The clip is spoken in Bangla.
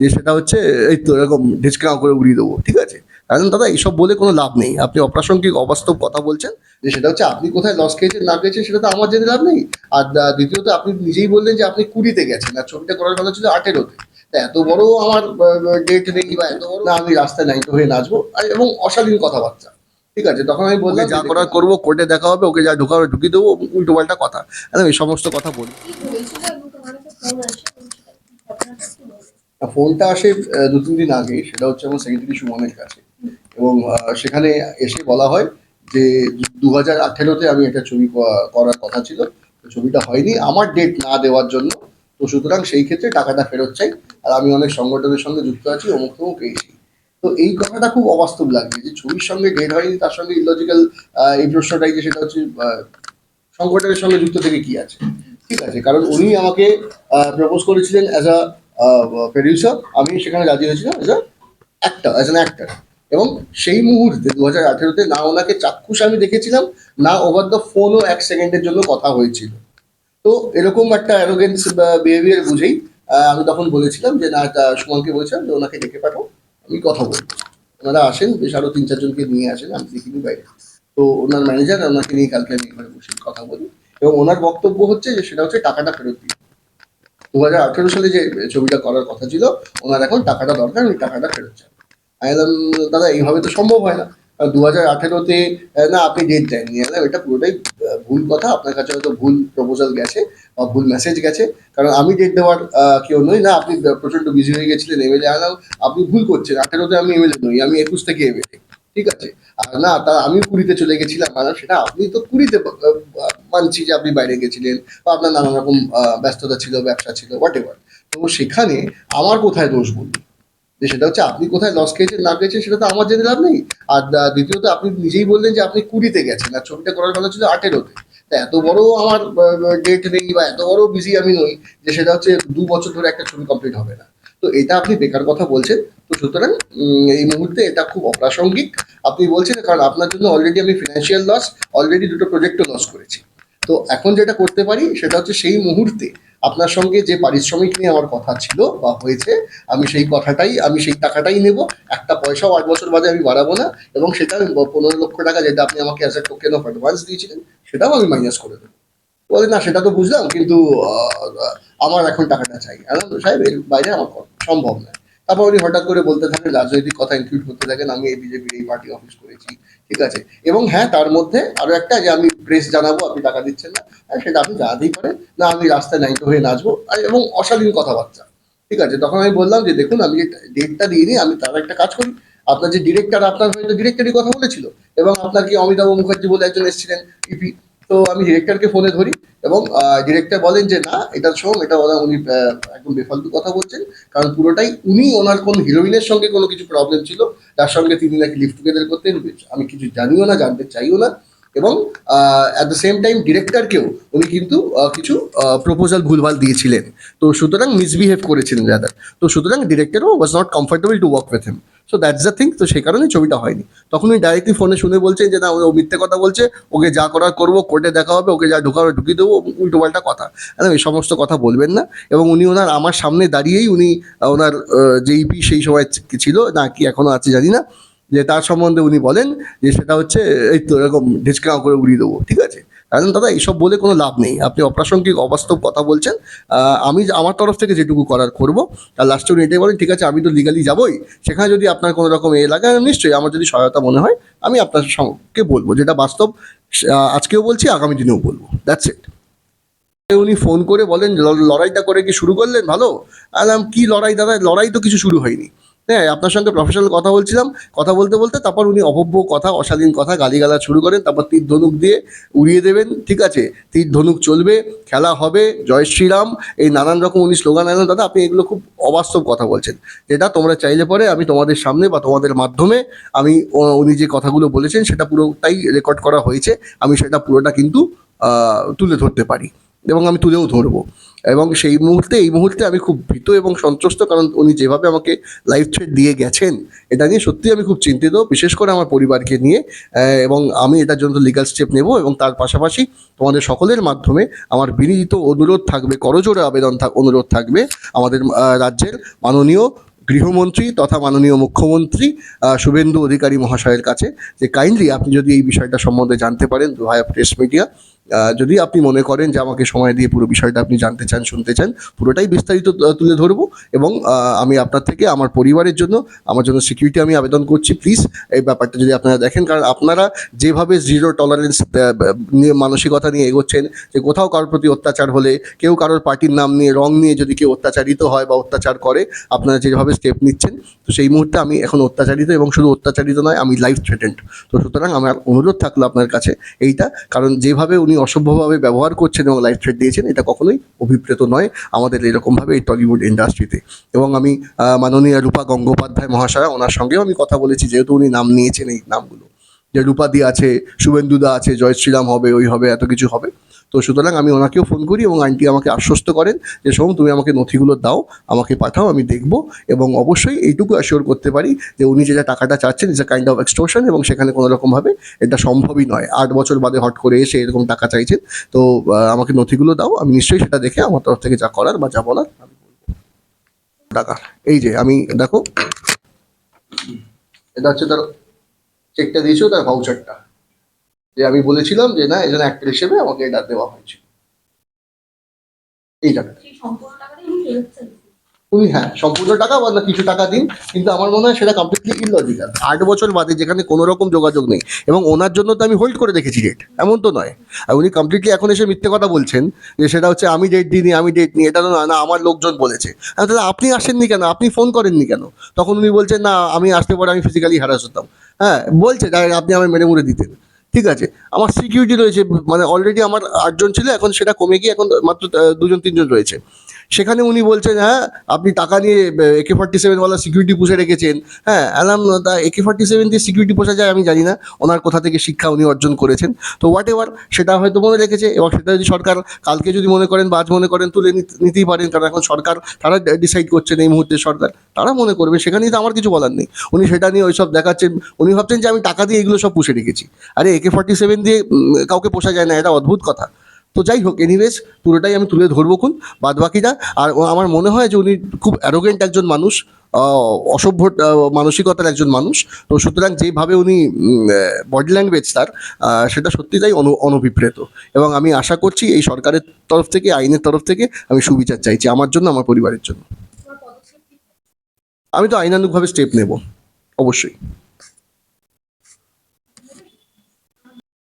যে সেটা হচ্ছে এই তো এরকম ঢিচকাও করে উড়িয়ে দেবো, ঠিক আছে? কারণ দাদা এইসব বলে কোনো লাভ নেই। আপনি অপ্রাসঙ্গিক অবাস্তব কথা বলছেন। যে সেটা হচ্ছে আপনি কোথায় লস খেয়েছেন না খেয়েছেন সেটা তো আমার জেনে লাভ নেই। আর দ্বিতীয়ত আপনি নিজেই বললেন যে আপনি 20 তে গেছেন আর ছবিটা করার কথা ছিল 18 তে। তা এত বড় আমার ডেট নেই বা এত বড় না আমি রাস্তায় নাইটো হয়ে নাচবো এবং অশালীন কথাবার্তা। ঠিক আছে? তখন আমি বললাম যা করার করবো, কোর্টে দেখা হবে, ওকে যা ঢোকাবে ঢুকিয়ে দেবো, উল্টো পাল্টা কথা। এই সমস্ত কথা বলি। ফোনটা আসে ২-৩ দিন আগে। সেটা হচ্ছে আমার সেক্রেটারি সুমনের কাছে। এবং সেখানে এসে বলা হয় যে 2018 তে আমি একটা ছবি করার কথা ছিল। তো ছবিটা হয়নি আমার ডেট না দেওয়ার জন্য। তো সুতরাং সেই ক্ষেত্রে টাকাটা ফেরত চাই। আর আমি অনেক সংগঠনের সঙ্গে যুক্ত আছি অমুক তমুক এই সেই। তো এই কথাটা খুব অবাস্তব লাগছে যে ছবির সঙ্গে ডেট হয়নি তার সঙ্গে ইলজিক্যাল এই প্রশ্নটাই যে সেটা হচ্ছে সংগঠনের সঙ্গে যুক্ত থেকে কি আছে? ঠিক আছে? কারণ উনি আমাকে প্রপোজ করেছিলেন অ্যাজ আ প্রোডিউসার। আমি সেখানে রাজি হয়েছিলাম অ্যাজ অ্যান অ্যাক্টর। এবং সেই মুহূর্তে 2018 তে না ওনাকে চাক্ষুষ আমি দেখেছিলাম, না ওভার দ্য ফোনও 1 সেকেন্ডের জন্য কথা হয়েছিল। তো এরকম একটা অ্যারোগেন্স বা বিহেভিয়ার বুঝেই আমি তখন বলেছিলাম যে না সুমনকে বলেছিলাম যে ওনাকে ডেকে পাঠাও, আমি কথা বলবো। ওনারা আসেন, বেশ আরো ৩-৪ জনকে নিয়ে আসেন, আমি দেখিনি বাইরে। তো ওনার ম্যানেজার ওনাকে নিয়ে কালকে আমি এখানে বসে কথা বলি। এবং ওনার বক্তব্য হচ্ছে যে সেটা হচ্ছে টাকাটা ফেরত দিন। 2018 সালে যে ছবিটা করার কথা ছিল, ওনার এখন টাকাটা দরকার, উনি টাকাটা ফেরত চান। আমি বললাম, দাদা এইভাবে তো সম্ভব হয় না। 2018 তে না আপনি ডেট দেননি। আমি বললাম, এটা পুরোটাই ভুল কথা। আপনার কাছে হয়তো ভুল প্রপোজাল গেছে বা ভুল মেসেজ গেছে। কারণ আমি ডেট দেওয়ার কেউ নই। না আপনি প্রচন্ড বিজি হয়ে গেছিলেন এমএলএ। আনাম আপনি ভুল করছেন। 18 তে আমি এমএলএ নই। আমি 21 থেকে এমএলএ। ঠিক আছে? আর না তা আমি 20 তে চলে গেছিলাম। সেটা আপনি তো 20 তে মানছি যে আপনি বাইরে গেছিলেন বা আপনার নানান রকম ব্যস্ততা ছিল, ব্যবসা ছিল, হোয়াটএভার। তো সেখানে আমার কোথায় দোষ বলুন? যে সেটা হচ্ছে আপনি কোথায় লস খেয়েছেন না খেয়েছেন সেটা তো আমার জেনে লাভ নেই। আর দ্বিতীয়ত আপনি নিজেই বললেন যে আপনি 20 তে গেছেন আর ছবিটা করার কথা ছিল 18 তে। তা এত বড় আমার ডেট নেই বা এত বড় বিজি আমি নই যে সেটা হচ্ছে 2 বছর ধরে একটা ছবি কমপ্লিট হবে না। তো এটা আপনি বেকার কথা বলছেন। তো সুতরাং এই মুহূর্তে এটা খুব অপ্রাসঙ্গিক আপনি বলছেন, কারণ আপনার জন্য অলরেডি আমি ফিনান্সিয়াল লস, অলরেডি 2টো প্রজেক্টও লস করেছি। তো এখন যেটা করতে পারি সেটা হচ্ছে সেই মুহূর্তে আপনার সঙ্গে যে পারিশ্রমিক নিয়ে আমার কথা ছিল বা হয়েছে, আমি সেই টাকাটাই নেব। একটা পয়সাও 8 বছর বাদে আমি বাড়াবো না। এবং সেটা আমি 15 লক্ষ টাকা যেটা আপনি আমাকে as a token of advance দিয়েছিলেন, সেটাও আমি মাইনাস করে দেবো। বলে, না সেটা তো বুঝলাম, কিন্তু আমার এখন টাকাটা চাই। আমি বললাম, সাহেব এর বাইরে আমার সম্ভব না। তারপর উনি হঠাৎ করে বলতে থাকেন, রাজনৈতিক কথা ইনক্লুড করতে থাকেন, আমি এই বিজেপির এই পার্টি অফিস করেছি। ঠিক আছে? এবং হ্যাঁ, তার মধ্যে আরো একটা যে আমি প্রেস জানাবো আপনি টাকা দিচ্ছেন না। সেটা আপনি জানাতেই পারেন। না আমি রাস্তায় নাইটো হয়ে নাচবো এবং অশালীন কথাবার্তা। ঠিক আছে? তখন আমি বললাম যে দেখুন, আমি যে ডেটটা দিইনি, আমি তার একটা কাজ করি। আপনার যে ডিরেক্টর, আপনার হয়তো ডিরেক্টরই কথা বলেছিল। এবং আপনার কি অমিতাভ মুখার্জি বলে একজন এসেছিলেন ইপি। তো আমি ডিরেক্টরকে ফোনে ধরি এবং ডিরেক্টর বলেন যে না এটা শোন, এটা উনি একদম বেফালতু কথা বলছেন। কারণ পুরোটাই উনি ওনার কোন হিরোইনের সঙ্গে কোনো কিছু প্রবলেম ছিল, যার সঙ্গে তিনি নাকি লিভ টুগেদার করতেন। আমি কিছু জানিও না, জানতে চাইও না। এবং অ্যাট দ্য সেম টাইম ডিরেক্টরকেও উনি কিন্তু কিছু প্রপোজাল ভুলভাল দিয়েছিলেন। তো সুতরাং মিসবিহেভ করেছিলেন রাদার। তো সুতরাং ডিরেক্টরও was not comfortable to work with him. So that's the thing. তো সেই কারণে ছবিটা হয়নি। তখন উনি ডাইরেক্টলি ফোনে শুনে বলছেন যে না ও মিথ্যে কথা বলছে, ওকে যা করার করবো, কোর্টে দেখা হবে, ওকে যা ঢোকাবে ঢুকিয়ে দেবো, উল্টো পাল্টা কথা। এই সমস্ত কথা বলবেন না। এবং উনি আমার সামনে দাঁড়িয়েই উনি ওনার যে ইপি সেই সময় ছিল না কি এখনো আছে জানি না, যে তার সম্বন্ধে উনি বলেন যে সেটা হচ্ছে এই তো এরকম ঢিচকাও করে উড়িয়ে দেবো। ঠিক আছে? কারণ দাদা এইসব বলে কোনো লাভ নেই। আপনি অপ্রাসঙ্গিক অবাস্তব কথা বলছেন। আমি আমার তরফ থেকে যেটুকু করার করবো। আর লাস্টে উনি এটাই বলেন, ঠিক আছে আমি তো লিগালি যাবোই, সেখানে যদি আপনার কোনো রকম লাগে নিশ্চয়ই আমার যদি সহায়তা মনে হয় আমি আপনার সঙ্গে বলবো, যেটা বাস্তব। আজকেও বলছি, আগামী দিনেও বলবো। That's it. উনি ফোন করে বলেন, লড়াইটা করে কি শুরু করলেন ভালো? আলাম কি লড়াই দাদা, লড়াই তো কিছু শুরু হয়নি। হ্যাঁ, আপনার সঙ্গে প্রফেশনাল কথা বলছিলাম। কথা বলতে বলতে তারপর উনি অভব্য কথা, অশালীন কথা, গালিগালাজ শুরু করেন। তারপর তীর ধনুক দিয়ে উড়িয়ে দেবেন। ঠিক আছে? তীর ধনুক চলবে, খেলা হবে, জয় শ্রীরাম, এই নানান রকম উনি স্লোগান আনেন। দাদা আপনি এগুলো খুব অবাস্তব কথা বলছেন। যেটা তোমরা চাইলে পরে আমি তোমাদের সামনে বা তোমাদের মাধ্যমে আমি উনি যে কথাগুলো বলেছেন সেটা পুরোটাই রেকর্ড করা হয়েছে। আমি সেটা পুরোটা কিন্তু তুলে ধরতে পারি এবং আমি তুলেও ধরবো। এবং সেই মুহূর্তে এই মুহূর্তে আমি খুব ভীত এবং সন্ত্রস্ত, কারণ উনি যেভাবে আমাকে লাইফ থ্রেট দিয়ে গেছেন, এটা নিয়ে সত্যিই আমি খুব চিন্তিত, বিশেষ করে আমার পরিবারকে নিয়ে। এবং আমি এটার জন্য লিগ্যাল স্টেপ নেব। এবং তার পাশাপাশি তোমাদের সকলের মাধ্যমে আমার বিনীত অনুরোধ থাকবে, করজোড়ে অনুরোধ থাকবে আমাদের রাজ্যের মাননীয় গৃহমন্ত্রী তথা মাননীয় মুখ্যমন্ত্রী শুভেন্দু অধিকারী মহাশয়ের কাছে যে কাইন্ডলি আপনি যদি এই বিষয়টা সম্বন্ধে জানতে পারেন ভায়া প্রেস মিডিয়া, যদি আপনি মনে করেন যে আমাকে সময় দিয়ে পুরো বিষয়টা আপনি জানতে চান, শুনতে চান, পুরোটাই বিস্তারিত তুলে ধরবো। এবং আমি আপনার থেকে আমার পরিবারের জন্য, আমার জন্য সিকিউরিটি আমি আবেদন করছি। প্লিজ এই ব্যাপারটা যদি আপনারা দেখেন, কারণ আপনারা যেভাবে জিরো টলারেন্স নিয়ে মানসিকতা নিয়ে এগোচ্ছেন, যে কোথাও কারোর প্রতি অত্যাচার হলে, কেউ কারোর পার্টির নাম নিয়ে, রং নিয়ে যদি কেউ অত্যাচারিত হয় বা অত্যাচার করে, আপনারা যেভাবে স্টেপ নিচ্ছেন, তো সেই মুহূর্তে আমি এখন অত্যাচারিত, এবং শুধু অত্যাচারিত নয়, আমি লাইফ থ্রেটেন্ড। তো সুতরাং আমার অনুরোধ থাকলো আপনার কাছে এইটা, কারণ যেভাবে উনি অসভ্যভাবে ব্যবহার করছেন এবং লাইফ থ্রেট দিয়েছেন, এটা কখনোই অভিপ্রেত নয় আমাদের এরকমভাবে এই টলিউড ইন্ডাস্ট্রিতে। এবং আমি মাননীয় রূপা গঙ্গোপাধ্যায় মহাশয়া, ওনার সঙ্গেও আমি কথা বলেছি, যেহেতু উনি নাম নিয়েছেন এই নামগুলো, যে রূপাদি আছে, শুভেন্দুদা আছে, জয় শ্রীরাম হবে, ওই হবে, এত কিছু হবে। তো সুতরাং আমি ওনাকেও ফোন করি এবং আন্টি আমাকে আশ্বস্ত করেন যে সোম, তুমি আমাকে নথিগুলো দাও, আমাকে পাঠাও, আমি দেখব। এবং অবশ্যই এইটুকু অ্যাসিওর করতে পারি যে উনি যে টাকাটা চাচ্ছেন is a kind of extortion, এবং সেখানে কোনো রকমভাবে এটা সম্ভবই নয়। 8 বছর বাদে হট করে এসে এরকম টাকা চাইছেন। তো আমাকে নথিগুলো দাও, আমি নিশ্চয়ই সেটা দেখে আমার তরফ থেকে যা করার বা যা বলার আমি বলবো। টাকা এই যে আমি দেখো, এটা হচ্ছে তার চেকটা দিয়েছিল, তার ভাউচারটা, যে আমি বলেছিলাম যে না, এজন্য অ্যাক্টর হিসেবে আমাকে এটা দেওয়া হয়েছিল, এই টাকাটা। উনি হ্যাঁ সম্পূর্ণ টাকা বা না কিছু টাকা দিন, কিন্তু আমার মনে হয় সেটা কমপ্লিটলি ইললজিক্যাল। 8 বছর বাদে যেখানে কোনো রকম যোগাযোগ নেই, এবং ওনার জন্য তো আমি হোল্ড করে রেখেছি ডেট, এমন তো নয়। আর উনি কমপ্লিটলি এখন এসে মিথ্যে কথা বলছেন যে সেটা হচ্ছে আমি ডেট দিইনি, আমি ডেট নিই, এটা তো না, আমার লোকজন বলেছে। তাহলে আপনি আসেননি কেন, আপনি ফোন করেননি কেন? তখন উনি বলছেন না, আমি আসতে পরে আমি ফিজিক্যালি হ্যারাস হতাম। হ্যাঁ বলছে, আপনি আমার মেরে মুড়ে দিতেন। ঠিক আছে, আমার সিকিউরিটি রয়েছে, মানে অলরেডি আমার 8 জন ছিল, এখন সেটা কমে গিয়ে এখন মাত্র 2-3 জন রয়েছে। সেখানে উনি বলছেন হ্যাঁ আপনি টাকা নিয়ে AK-47 সিকিউরিটি পুষে রেখেছেন। হ্যাঁ অ্যালাম, তা AK-47 দিয়ে সিকিউরিটি পোষা যায় আমি জানি না, ওনার কোথা থেকে শিক্ষা উনি অর্জন করেছেন। তো হোয়াট এভার, সেটা হয়তো মনে রেখেছে, এবং সেটা যদি সরকার কালকে যদি মনে করেন, বাজ মনে করেন, তুলে নিতেই পারেন, কারণ এখন সরকার, তারা ডিসাইড করছেন এই মুহূর্তে, সরকার তারা মনে করবে, সেখানেই তো আমার কিছু বলার নেই। উনি সেটা নিয়ে ওইসব দেখাচ্ছেন, উনি ভাবছেন যে আমি টাকা দিয়ে এগুলো সব পুষে রেখেছি। আরে AK-47 দিয়ে কাউকে পোষা যায় না, এটা অদ্ভুত কথা। তো যাই হোক, এনিওয়েজ পুরোটাই আমি তুলে ধরবো খুন, বাদ বাকিটা। আর আমার মনে হয় যে উনি খুব অ্যারোগেন্ট একজন মানুষ, অসভ্য মানসিকতার একজন মানুষ। তো সুতরাং যেভাবে উনি বডি ল্যাঙ্গুয়েজ তার, সেটা সত্যিটাই অনভিপ্রেত। এবং আমি আশা করছি এই সরকারের তরফ থেকে, আইনের তরফ থেকে আমি সুবিচার চাইছি আমার জন্য, আমার পরিবারের জন্য। আমি তো আইনানুগভাবে স্টেপ নেব অবশ্যই।